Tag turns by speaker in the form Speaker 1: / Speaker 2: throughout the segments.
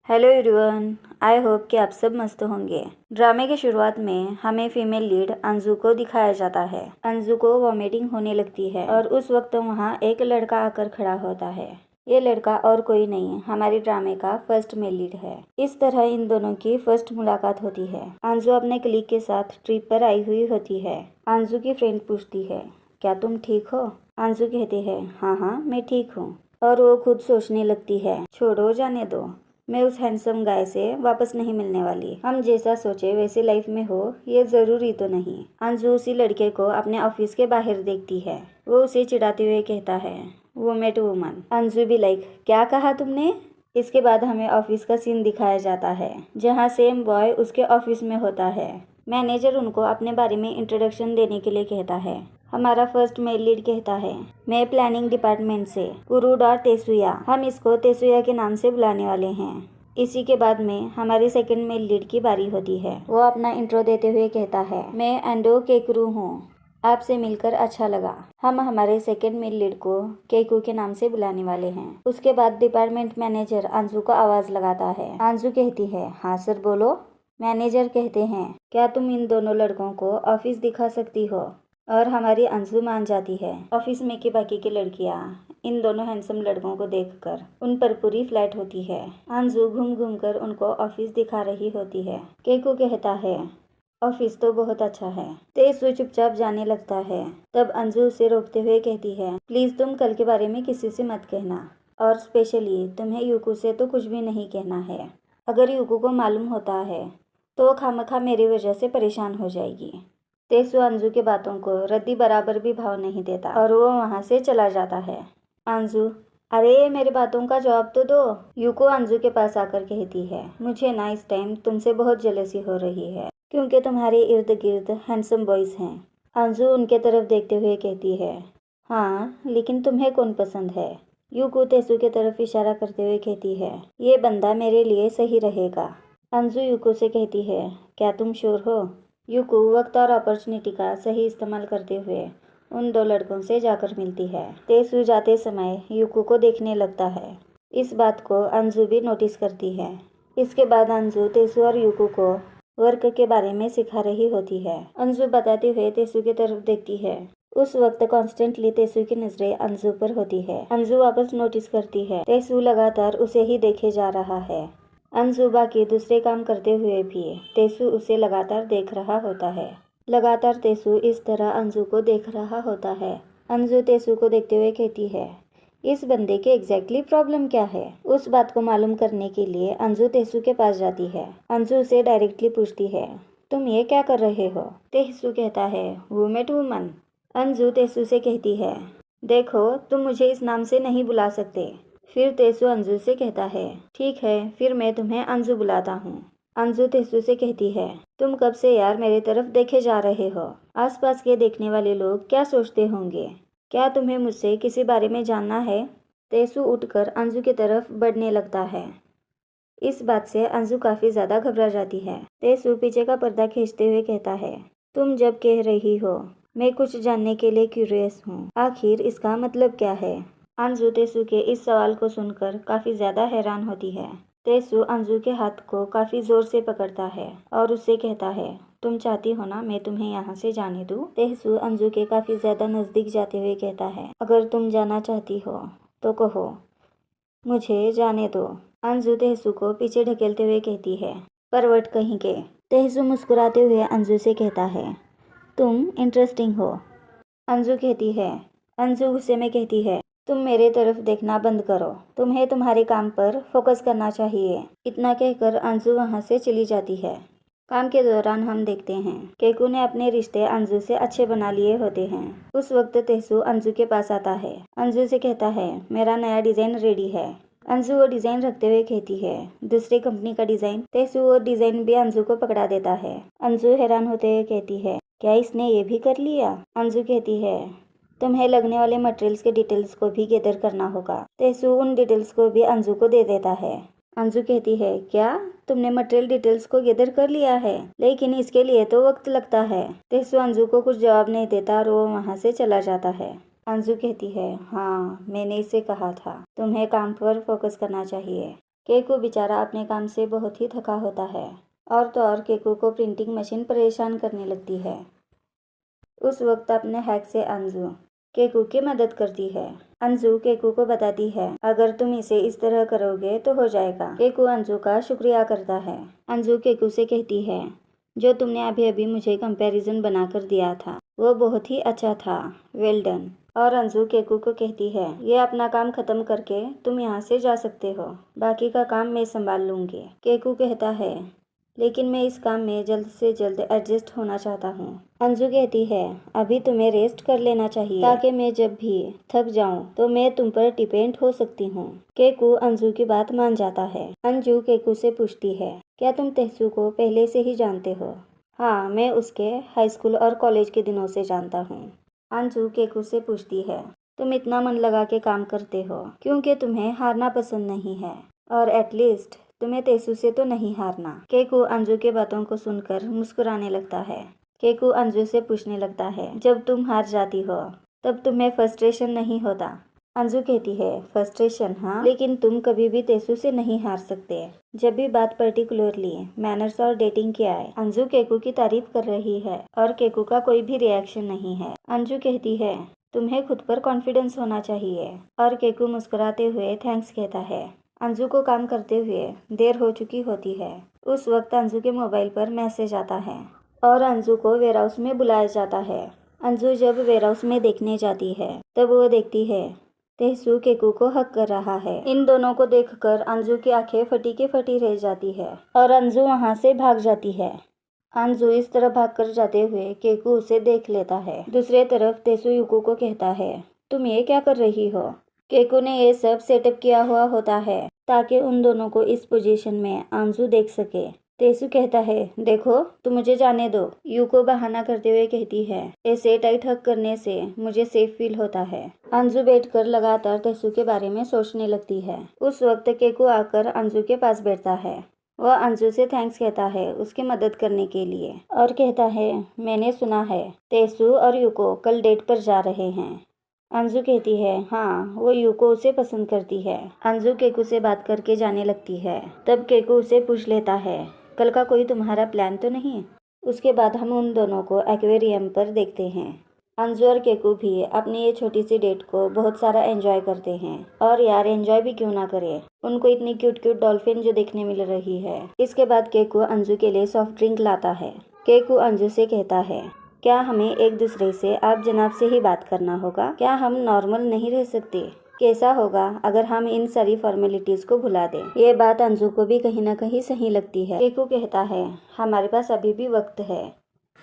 Speaker 1: Hello everyone, I hope कि आप सब मस्त होंगे। ड्रामे की शुरुआत में हमें फीमेल लीड अंजू को दिखाया जाता है। अंजू को वॉमिटिंग होने लगती है और उस वक्त वहाँ एक लड़का आकर खड़ा होता है। ये लड़का और कोई नहीं, हमारे ड्रामे का फर्स्ट मेल लीड है। इस तरह इन दोनों की फर्स्ट मुलाकात होती है। अंजू अपने कलीग के साथ ट्रिप पर आई हुई होती है। अंजू की फ्रेंड पूछती है, क्या तुम ठीक हो? अंजू कहती है, हाँ हाँ मैं ठीक हूँ। और वो खुद सोचने लगती है, छोड़ो जाने दो, मैं उस हैंडसम गाय से वापस नहीं मिलने वाली। हम जैसा सोचे वैसे लाइफ में हो ये जरूरी तो नहीं। अंजू उसी लड़के को अपने ऑफिस के बाहर देखती है। वो उसे चिढ़ाते हुए कहता है, वो मेट वुमन। अंजू भी लाइक, क्या कहा तुमने? इसके बाद हमें ऑफिस का सीन दिखाया जाता है जहाँ सेम बॉय उसके ऑफिस में होता है। मैनेजर उनको अपने बारे में इंट्रोडक्शन देने के लिए कहता है। हमारा फर्स्ट मेल लीड कहता है, मैं प्लानिंग डिपार्टमेंट से कुरुड और तेसुया, हम इसको तेसुया के नाम से बुलाने वाले हैं। इसी के बाद में हमारी सेकंड मेल लीड की बारी होती है। वो अपना इंट्रो देते हुए कहता है, मैं एंडो केकरू हूँ, आपसे मिलकर अच्छा लगा। हम हमारे सेकंड मेल लीड को केकू के नाम से बुलाने वाले हैं। उसके बाद डिपार्टमेंट मैनेजर अंजू को आवाज लगाता है। अंजू कहती है, हाँ सर बोलो। मैनेजर कहते हैं, क्या तुम इन दोनों लड़कों को ऑफिस दिखा सकती हो? और हमारी अंजू मान जाती है। ऑफिस में की बाकी की लड़कियां इन दोनों हैंडसम लड़कों को देखकर उन पर पूरी फ्लैट होती है। अंजू घूम घूम कर उनको ऑफिस दिखा रही होती है। केकू कहता है, ऑफिस तो बहुत अच्छा है। तेसु चुपचाप जाने लगता है। तब अंजू उसे रोकते हुए कहती है, प्लीज तुम कल के बारे में किसी से मत कहना, और स्पेशली तुम्हें यूकू से तो कुछ भी नहीं कहना है। अगर यूकू को मालूम होता है तो खामखा मेरी वजह से परेशान हो जाएगी। तेसु अंजू की बातों को रद्दी बराबर भी भाव नहीं देता और वो वहाँ से चला जाता है। अंजू, अरे मेरी बातों का जवाब तो दो। यूको अंजू के पास आकर कहती है, मुझे ना इस टाइम तुमसे बहुत जेलसी हो रही है क्योंकि तुम्हारे इर्द गिर्द हैंडसम बॉयज हैं। अंजू उनके तरफ देखते हुए कहती है, हाँ लेकिन तुम्हें कौन पसंद है? यूको तेसु की तरफ इशारा करते हुए कहती है, ये बंदा मेरे लिए सही रहेगा। अंजू यूको से कहती है, क्या तुम श्योर हो? यूको वक्त और अपॉर्चुनिटी का सही इस्तेमाल करते हुए उन दो लड़कों से जाकर मिलती है। तेसु जाते समय यूको को देखने लगता है। इस बात को अंजू भी नोटिस करती है। इसके बाद अंजू तेसु और यूको को वर्क के बारे में सिखा रही होती है। अंजू बताते हुए तेसु की तरफ देखती है। उस वक्त कॉन्स्टेंटली तेसु की नजरें अंजू पर होती है। अंजू वापस नोटिस करती है, तेसु लगातार उसे ही देखे जा रहा है। अंजू बाकी दूसरे काम करते हुए भी तेसु उसे लगातार देख रहा होता है। लगातार तेसु इस तरह अंजू को देख रहा होता है। अंजू तेसु को देखते हुए कहती है, इस बंदे के एग्जैक्टली प्रॉब्लम क्या है? उस बात को मालूम करने के लिए अंजू तेसु के पास जाती है। अंजू उसे डायरेक्टली पूछती है, तुम ये क्या कर रहे हो? तेसु कहता है, वुमेट वुमन। अंजू तेसु से कहती है, देखो तुम मुझे इस नाम से नहीं बुला सकते। फिर तेसु अंजू से कहता है, ठीक है फिर मैं तुम्हें अंजू बुलाता हूँ। अंजू तेसु से कहती है, तुम कब से यार मेरे तरफ देखे जा रहे हो? आसपास के देखने वाले लोग क्या सोचते होंगे? क्या तुम्हें मुझसे किसी बारे में जानना है? तेसु उठकर अंजू की तरफ बढ़ने लगता है। इस बात से अंजू काफी ज्यादा घबरा जाती है। तेसु पीछे का पर्दा खींचते हुए कहता है, तुम जब कह रही हो मैं कुछ जानने के लिए क्यूरियस हूँ, आखिर इसका मतलब क्या है? अंजू तेसु के इस सवाल को सुनकर काफी ज्यादा हैरान होती है। तेसु अंजू के हाथ को काफी जोर से पकड़ता है और उससे कहता है, तुम चाहती हो ना मैं तुम्हें यहाँ से जाने दूँ? तेसु अंजू के काफी ज्यादा नजदीक जाते हुए कहता है, अगर तुम जाना चाहती हो तो कहो, मुझे जाने दो। अंजू तेसु को पीछे ढकेलते हुए कहती है, परवट कहीं के। तेसु मुस्कुराते हुए अंजू से कहता है, तुम इंटरेस्टिंग हो। अंजू कहती है, अंजू गुस्से में कहती है, तुम मेरे तरफ देखना बंद करो, तुम्हें तुम्हारे काम पर फोकस करना चाहिए। इतना कहकर अंजू वहाँ से चली जाती है। काम के दौरान हम देखते हैं केकू ने अपने रिश्ते अंजू से अच्छे बना लिए होते हैं। उस वक्त तेसु अंजू के पास आता है। अंजू से कहता है, मेरा नया डिजाइन रेडी है। अंजू वो डिजाइन रखते हुए कहती है, दूसरी कंपनी का डिजाइन? तेसु वो डिजाइन भी अंजू को पकड़ा देता है। अंजू हैरान होते हुए कहती है, क्या इसने ये भी कर लिया? अंजू कहती है, तुम्हें लगने वाले मटेरियल्स के डिटेल्स को भी गैदर करना होगा। तेसु उन डिटेल्स को भी अंजू को दे देता है। अंजू कहती है, क्या तुमने मटेरियल डिटेल्स को गैदर कर लिया है? लेकिन इसके लिए तो वक्त लगता है। तेसु अंजू को कुछ जवाब नहीं देता और वो वहाँ से चला जाता है। अंजू कहती है, हाँ मैंने इसे कहा था तुम्हें काम पर फोकस करना चाहिए। केकू बेचारा अपने काम से बहुत ही थका होता है और तो और केकू को प्रिंटिंग मशीन परेशान करने लगती है। उस वक्त अपने हैक से अंजू केकू की मदद करती है। अंजू केकू को बताती है अगर तुम इसे इस तरह करोगे तो हो जाएगा। केकू अंजू का शुक्रिया करता है। अंजू केकू से कहती है जो तुमने अभी अभी मुझे कंपैरिजन बनाकर दिया था वो बहुत ही अच्छा था, वेल डन। और अंजू केकू को कहती है ये अपना काम खत्म करके तुम यहाँ से जा सकते हो, बाकी का काम मैं संभाल लूंगी। केकू कहता है लेकिन मैं इस काम में जल्द से जल्द एडजस्ट होना चाहता हूँ। अंजू कहती है अभी तुम्हें रेस्ट कर लेना चाहिए ताकि मैं जब भी थक जाऊं तो मैं तुम पर डिपेंड हो सकती हूँ। केकू अंजू की बात मान जाता है। अंजू केकू से पूछती है क्या तुम तेसू को पहले से ही जानते हो? हाँ, मैं उसके हाई स्कूल और कॉलेज के दिनों से जानता हूँ। अंजू केकू से पूछती है तुम इतना मन लगा के काम करते हो क्योंकि तुम्हें हारना पसंद नहीं है और एटलीस्ट तुम्हें तेसू से तो नहीं हारना। केकू अंजू के बातों को सुनकर मुस्कुराने लगता है। केकू अंजू से पूछने लगता है जब तुम हार जाती हो तब तुम्हें फ्रस्ट्रेशन नहीं होता? अंजू कहती है फ्रस्ट्रेशन हाँ, लेकिन तुम कभी भी तेसू से नहीं हार सकते जब भी बात पर्टिकुलरली मैनर्स और डेटिंग की आए। अंजू केकू की तारीफ कर रही है और केकू का कोई भी रिएक्शन नहीं है। अंजू कहती है तुम्हें खुद पर कॉन्फिडेंस होना चाहिए और केकू मुस्कुराते हुए थैंक्स कहता है। अंजू को काम करते हुए देर हो चुकी होती है। उस वक्त अंजू के मोबाइल पर मैसेज आता है और अंजू को वेयरहाउस में बुलाया जाता है। अंजू जब वेयरहाउस में देखने जाती है तब वो देखती है तेसू केकू को हक कर रहा है। इन दोनों को देखकर अंजू की आंखें फटी की फटी रह जाती है और अंजू वहाँ से भाग जाती है। अंजू इस तरह भागकर जाते हुए केकू उसे देख लेता है। दूसरी तरफ तेसू यूको को कहता है तुम ये क्या कर रही हो? केकू ने ये सब सेटअप किया हुआ होता है ताकि उन दोनों को इस पोजीशन में अंजू देख सके। तेसू कहता है देखो तुम मुझे जाने दो। यूको बहाना करते हुए कहती है ऐसे टाइट हक करने से मुझे सेफ फील होता है। अंजू बैठकर लगातार तेसू के बारे में सोचने लगती है। उस वक्त केकू आकर अंजू के पास बैठता है। वह अंजू से थैंक्स कहता है उसकी मदद करने के लिए और कहता है मैंने सुना है तेसू और यूको कल डेट पर जा रहे हैं। अंजू कहती है हाँ, वो यूको उसे पसंद करती है। अंजू केकू से बात करके जाने लगती है। तब केकू उसे पूछ लेता है कल का कोई तुम्हारा प्लान तो नहीं? उसके बाद हम उन दोनों को एक्वेरियम पर देखते हैं। अंजू और केकू भी अपनी ये छोटी सी डेट को बहुत सारा एंजॉय करते हैं और यार एंजॉय भी क्यों ना करे, उनको इतनी क्यूट क्यूट डॉल्फिन जो देखने मिल रही है। इसके बाद केकू अंजू के लिए सॉफ्ट ड्रिंक लाता है। केकू अंजू से कहता है क्या हमें एक दूसरे से आप जनाब से ही बात करना होगा? क्या हम नॉर्मल नहीं रह सकते? कैसा होगा अगर हम इन सारी फॉर्मेलिटीज को भुला दें? ये बात अंजू को भी कहीं ना कहीं सही लगती है। केकू कहता है हमारे पास अभी भी वक्त है,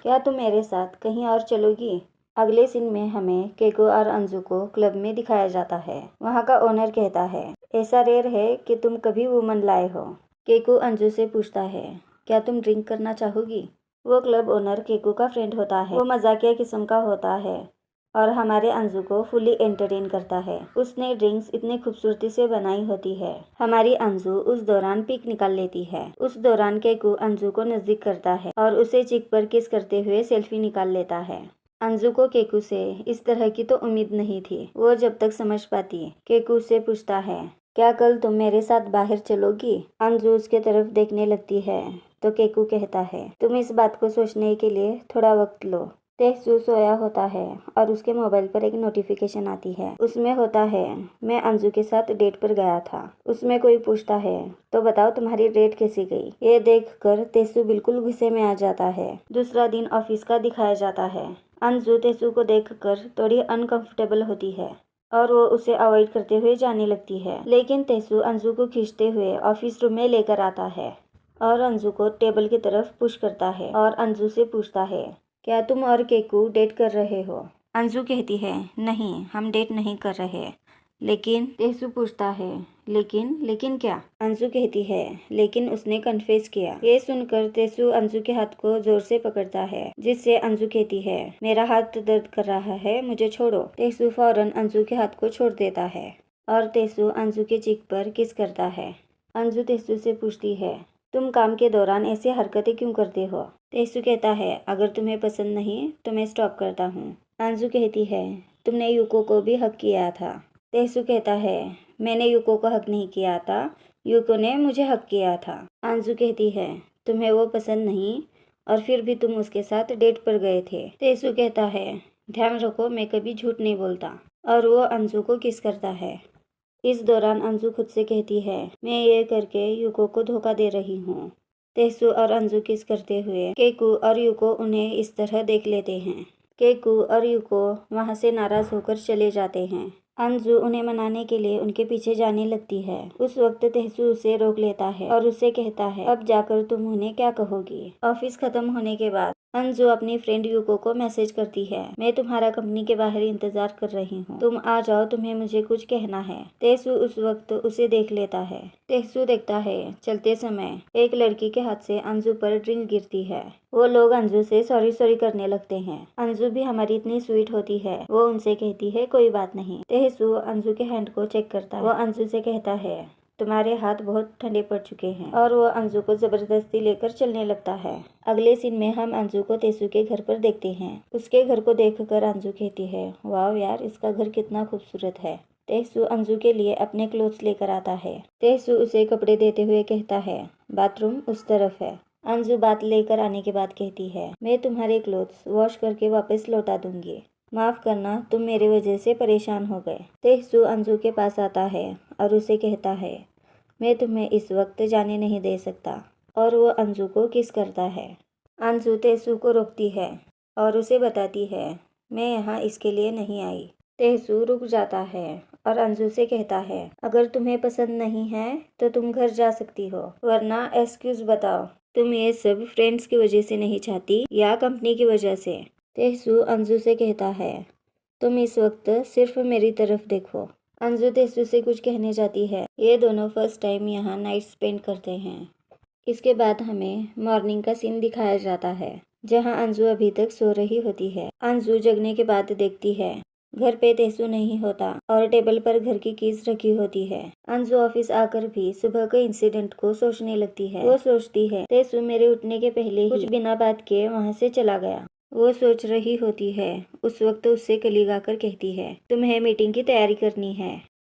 Speaker 1: क्या तुम मेरे साथ कहीं और चलोगी? अगले सीन में हमें केकू और अंजू को क्लब में दिखाया जाता है। वहाँ का ओनर कहता है ऐसा रेयर है कि तुम कभी वुमन लाए हो। केकू अंजू से पूछता है क्या तुम ड्रिंक करना चाहोगी? वो क्लब ओनर केकू का फ्रेंड होता है। वो मजाकिया किस्म का होता है और हमारे अंजू को फुली एंटरटेन करता है। उसने ड्रिंक्स इतनी खूबसूरती से बनाई होती है। हमारी अंजू उस दौरान पिक निकाल लेती है। उस दौरान केकू अंजू को नजदीक करता है और उसे चिक पर किस करते हुए सेल्फी निकाल लेता है। अंजू को केकू से इस तरह की तो उम्मीद नहीं थी। वो जब तक समझ पाती केकू से पूछता है क्या कल तुम मेरे साथ बाहर चलोगी? अंजू उसके तरफ देखने लगती है तो केकू कहता है तुम इस बात को सोचने के लिए थोड़ा वक्त लो। तेसू सोया होता है और उसके मोबाइल पर एक नोटिफिकेशन आती है। उसमें होता है मैं अंजू के साथ डेट पर गया था। उसमें कोई पूछता है तो बताओ तुम्हारी डेट कैसी गई? ये देखकर तेसू बिल्कुल गुस्से में आ जाता है। दूसरा दिन ऑफिस का दिखाया जाता है। अंजू तेसू को देखकर थोड़ी अनकंफर्टेबल होती है और वो उसे अवॉइड करते हुए जाने लगती है, लेकिन तेसू अंजू को खींचते हुए ऑफिस रूम में लेकर आता है और अंजू को टेबल की तरफ पुश करता है और अंजू से पूछता है क्या तुम और केकू डेट कर रहे हो? अंजू कहती है नहीं, हम डेट नहीं कर रहे। लेकिन तेसू पूछता है लेकिन क्या? अंजू कहती है लेकिन उसने कन्फेस किया। ये सुनकर तेसू अंजू के हाथ को जोर से पकड़ता है जिससे अंजू कहती है मेरा हाथ दर्द कर रहा है, मुझे छोड़ो। तेसू फौरन अंजू के हाथ को छोड़ देता है और तेसू अंजू के चिक पर किस करता है। अंजू तेसू से पूछती है तुम काम के दौरान ऐसी हरकतें क्यों करते हो? तेसू कहता है अगर तुम्हें पसंद नहीं तो मैं स्टॉप करता हूँ। अंजू कहती है तुमने यूको को भी हक किया था। तेसू कहता है मैंने यूको को हक नहीं किया था, यूको ने मुझे हक किया था। अंजू कहती है तुम्हें वो पसंद नहीं और फिर भी तुम उसके साथ डेट पर गए थे। तेसु कहता है ध्यान रखो मैं कभी झूठ नहीं बोलता, और वो अंजू को किस करता है। इस दौरान अंजू खुद से कहती है मैं ये करके यूको को धोखा दे रही हूँ। तेसु और अंजू किस करते हुए केकू और यूको उन्हें इस तरह देख लेते हैं। केकू और यूको वहाँ से नाराज होकर चले जाते हैं। अंजू उन्हें मनाने के लिए उनके पीछे जाने लगती है। उस वक्त तेसु उसे रोक लेता है और उससे कहता है अब जाकर तुम उन्हें क्या कहोगी। ऑफिस खत्म होने के बाद अंजू अपनी फ्रेंड यूको को मैसेज करती है मैं तुम्हारा कंपनी के बाहर इंतजार कर रही हूँ, तुम आ जाओ, तुम्हें मुझे कुछ कहना है। तेसु उस वक्त उसे देख लेता है। तेसु देखता है चलते समय एक लड़की के हाथ से अंजू पर ड्रिंक गिरती है। वो लोग अंजू से सॉरी सॉरी करने लगते हैं। अंजू भी हमारी इतनी स्वीट होती है, वो उनसे कहती है कोई बात नहीं। तेसु अंजू के हैंड को चेक करता है। वो अंजू से कहता है तुम्हारे हाथ बहुत ठंडे पड़ चुके हैं, और वो अंजू को जबरदस्ती लेकर चलने लगता है। अगले सीन में हम अंजू को तेसु के घर पर देखते हैं। उसके घर को देखकर अंजू कहती है वाह यार इसका घर कितना खूबसूरत है। तेसु अंजू के लिए अपने क्लोथ्स लेकर आता है। तेसु उसे कपड़े देते हुए कहता है बाथरूम उस तरफ है। अंजू बात लेकर आने के बाद कहती है मैं तुम्हारे क्लोथ्स वॉश करके वापस लौटा दूंगी, माफ करना तुम मेरे वजह से परेशान हो गए। तेसु अंजू के पास आता है और उसे कहता है मैं तुम्हें इस वक्त जाने नहीं दे सकता, और वो अंजू को किस करता है। अंजू तेसु को रोकती है और उसे बताती है मैं यहाँ इसके लिए नहीं आई। तेसु रुक जाता है और अंजू से कहता है अगर तुम्हें पसंद नहीं है तो तुम घर जा सकती हो, वरना एक्सक्यूज बताओ, तुम ये सब फ्रेंड्स की वजह से नहीं चाहती या कंपनी की वजह से। तेसु अंजू से कहता है तुम इस वक्त सिर्फ मेरी तरफ देखो। अंजू तेसु से कुछ कहने जाती है। ये दोनों फर्स्ट टाइम यहाँ नाइट स्पेंड करते हैं। इसके बाद हमें मॉर्निंग का सीन दिखाया जाता है जहाँ अंजू अभी तक सो रही होती है। अंजू जगने के बाद देखती है घर पे तेसु नहीं होता और टेबल पर घर की कीज रखी होती है। अंजू ऑफिस आकर भी सुबह के इंसिडेंट को सोचने लगती है। वो सोचती है तेसु मेरे उठने के पहले ही कुछ बिना बात किए वहाँ से चला गया। वो सोच रही होती है उस वक्त उससे कलीग आकर कहती है तुम्हें मीटिंग की तैयारी करनी है।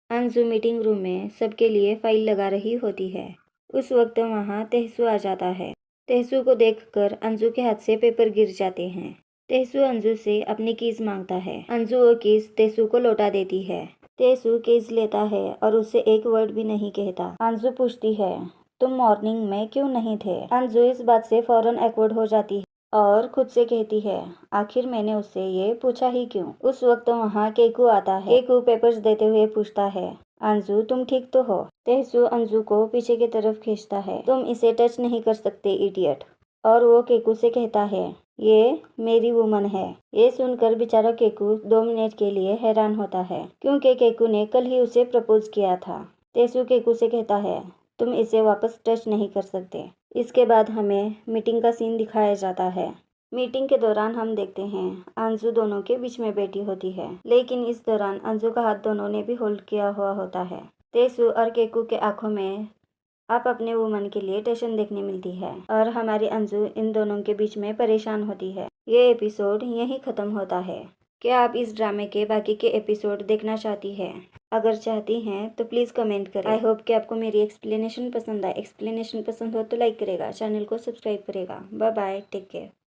Speaker 1: अंजू मीटिंग रूम में सबके लिए फाइल लगा रही होती है। उस वक्त वहाँ तेसु आ जाता है। तेसु को देखकर अंजू के हाथ से पेपर गिर जाते हैं। तेसु अंजू से अपनी कीज मांगता है। अंजू वो कीज तेसु को लौटा देती है। तेसु कीज लेता है और उससे एक वर्ड भी नहीं कहता। अंजू पूछती है तुम मॉर्निंग में क्यों नहीं थे। अंजू इस बात से फौरन एक्वर्ड हो जाती है और खुद से कहती है आखिर मैंने उससे ये पूछा ही क्यों। उस वक्त वहाँ केकू आता है। केकू पेपर्स देते हुए पूछता है अंजू तुम ठीक तो हो। तेसु अंजू को पीछे की तरफ खींचता है तुम इसे टच नहीं कर सकते इडियट, और वो केकू से कहता है ये मेरी वुमन है। ये सुनकर बेचारा केकू 2 मिनट के लिए हैरान होता है क्योंकि केकू ने कल ही उसे प्रपोज किया था। तेसु केकू से कहता है तुम इसे वापस टच नहीं कर सकते। इसके बाद हमें मीटिंग का सीन दिखाया जाता है। मीटिंग के दौरान हम देखते हैं अंजू दोनों के बीच में बैठी होती है, लेकिन इस दौरान अंजू का हाथ दोनों ने भी होल्ड किया हुआ होता है। तेसु और केकू के आंखों में आप अपने वुमन के लिए टेंशन देखने मिलती है और हमारी अंजू इन दोनों के बीच में परेशान होती है। ये एपिसोड यहीं खत्म होता है। क्या आप इस ड्रामे के बाकी के एपिसोड देखना चाहती हैं? अगर चाहती हैं तो प्लीज़ कमेंट करें। आई होप कि आपको मेरी एक्सप्लेनेशन पसंद आए। एक्सप्लेनेशन पसंद हो तो लाइक करेगा, चैनल को सब्सक्राइब करेगा। Bye bye, take care.